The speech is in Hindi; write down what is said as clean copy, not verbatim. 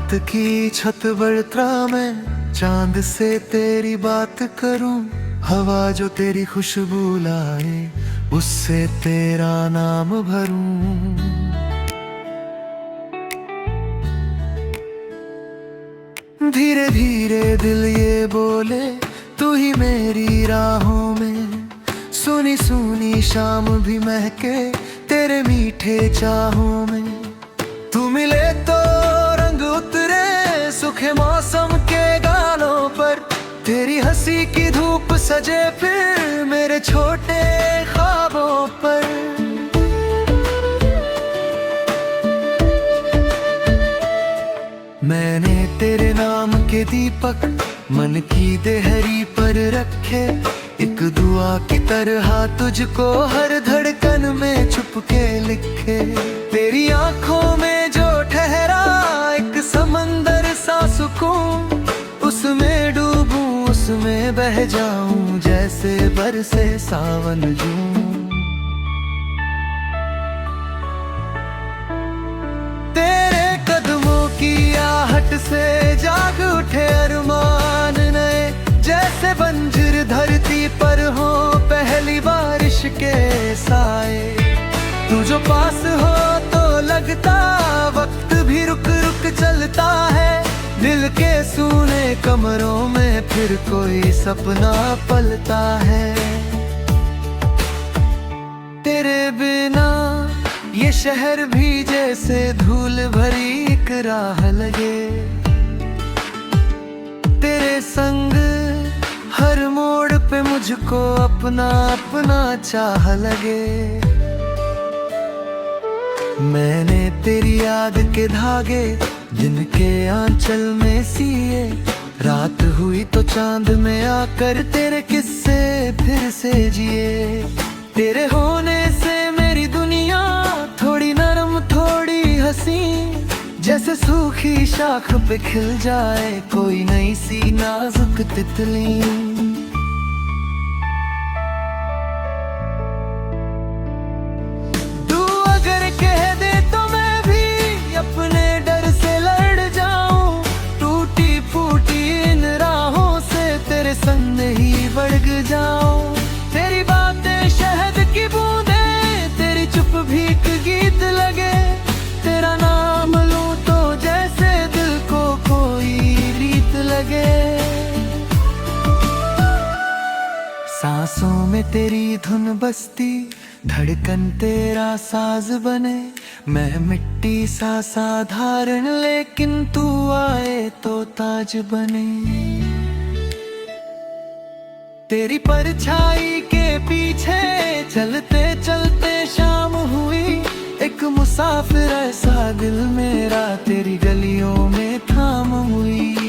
रात की छत बरतरा मैं चांद से तेरी बात करूं। हवा जो तेरी खुशबू लाए उससे तेरा नाम भरूं। धीरे धीरे दिल ये बोले तू ही मेरी राहों में। सुनी सुनी शाम भी महके तेरे मीठे चाहों में। तू मिले तो रंग उतरे सूखे मौसम के गालों पर। तेरी हंसी की धूप सजे फिर मेरे छोटे ख्वाबों पर। मैंने तेरे नाम के दीपक मन की देहरी पर रखे। एक दुआ की तरह तुझको हर धड़कन में छुप के लिखे। तेरी आंखों में जो ठहरा एक समंदर सा सुकून। उसमें डूबूं उसमें बह जाऊं जैसे बरसे सावन जूं। तेरे कदमों की आहट से जाग उठे अरमान नए। जैसे बंजर धरती पर हो पहली बारिश के साए। तू जो पास हो तो लगता वक्त भी रुक रुक चलता है। दिल के सूने कमरों में फिर कोई सपना पलता है। तेरे बिना ये शहर भी जैसे धूल भरी एक राह लगे। तेरे संग हर मोड़ पे मुझको अपना अपना चाह लगे। मैंने तेरी याद के धागे जिनके आंचल में सिए। रात हुई तो चांद में आकर तेरे किस्से फिर से जिए। तेरे होने से मेरी दुनिया थोड़ी नरम थोड़ी हसीन। जैसे सूखी शाख पे खिल जाए कोई नई सी नाजुक तितली। तू अगर कह दे तो मैं भी अपने डर से लड़ जाऊं। टूटी फूटी इन राहों से तेरे संग ही बढ़ जाऊं। तेरी बातें शहद की बूंदें तेरी चुप भी एक गीत लगे। तेरा नाम लूं तो जैसे दिल को कोई रीत लगे। सांसों में तेरी धुन बसती धड़कन तेरा साज बने। मैं मिट्टी सा साधारण लेकिन तू आए तो ताज बने। तेरी परछाई के पीछे चलते चलते शाम हुई। एक मुसाफिर ऐसा दिल मेरा तेरी गलियों में थाम हुई।